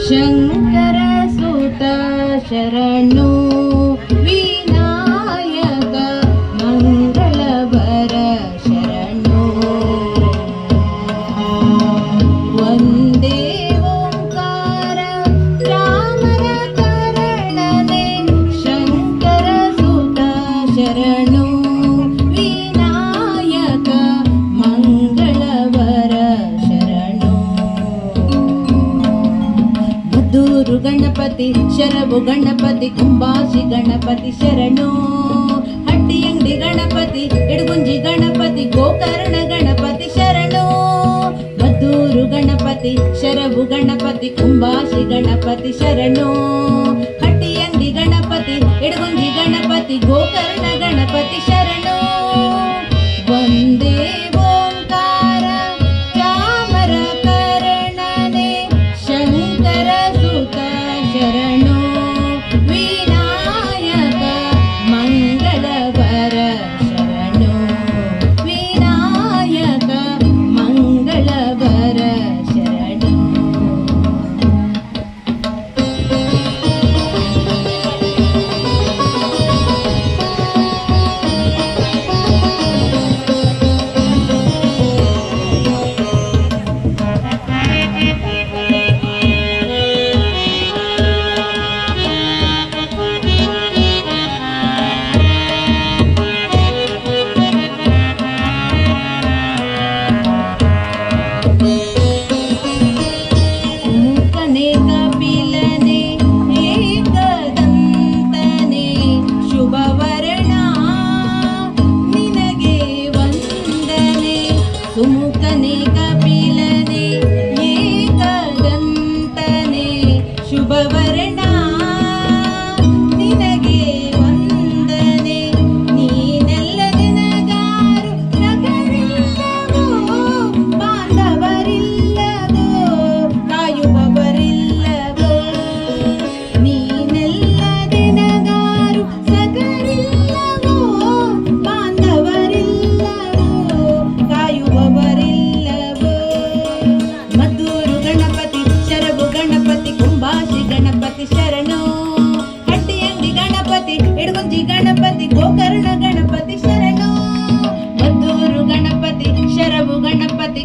ಶಂಕರ ಸುತ ಶರಣು ವಿನಾಯಕ ಮಂಗಳವರ ಶರಣು ವಂದೇ ಓಂಕಾರ ರಾಮರ ಕರಣನೆ ಶಂಕರ ಸುತ ಶರಣು ವಿನಾಯಕ ಮಂಗಳವರ ಶರಣು ಮದ್ದೂರು ಗಣಪತಿ ಶರವು ಗಣಪತಿ ಕುಂಬಾಶಿ ಗಣಪತಿ ಶರಣು ಹಟ್ಟಿಯಂಗಡಿ ಗಣಪತಿ ಇಡಗುಂಜಿ ಗಣಪತಿ ಗೋಕರ್ಣ ಗಣಪತಿ ಶರಣು ಮದ್ದೂರು ಗಣಪತಿ ಶರವು ಗಣಪತಿ ಕುಂಬಾಶಿ ಗಣಪತಿ ಶರಣು ಹಟ್ಟಿಯಂಗಡಿ ಗಣಪತಿ ಇಡಗುಂಜಿ ಗಣಪತಿ ಗೋಕರ್ಣ ಗಣಪತಿ ಶರಣು ವಂದೇ ಓಂಕಾರ ರಾಮರ ಕರಣನೆ ಶಂಕರ ಸುತ ಶರಣು ವಿನಾಯಕ ಮಂಗಳವರ ಶರಣು ವಿನಾಯಕ ಮಂಗಳವರ ಶರಣು ಸುಮುಖನೆ ಕಪಿಲನೆ ಏಕದಂತನೆ ಶುಭವರ್ಣ ನಿನಗೆ ವಂದನೆ ಸುಮುಖನೆ ಕಪಿಲನೆ ಏಕದಂತನೆ ಶುಭವರ್ಣ ನಿನಗೆ ವಂದನೆ ನೀನೆಲ್ಲದೆ ನಗಾರು ನಗರಿಲ್ಲವೋ ಬಾಂಧವರಿಲ್ಲವೋ ಕಾಯುವವರಿಲ್ಲವೋ ನೀನೆಲ್ಲದೆ ನಗಾರು ಸಗರಿಲ್ಲವೋ ಬಾಂಧವರಿಲ್ಲವೋ ಕಾಯುವವರಿಲ್ಲವೋ ಮದ್ದೂರು ಗಣಪತಿ ಶರವು ಗಣಪತಿ ಕುಂಬಾಶಿ ಗಣಪತಿ ಶರಣು ಹಟ್ಟಿಯಂಗಡಿ ಗಣಪತಿ ಇಡಗುಂಜಿ ಗಣಪತಿ ಗೋಕರ್ಣ ಗಣಪತಿ ಶರಣು ಮದ್ದೂರು ಗಣಪತಿ ಶರವು ಗಣಪತಿ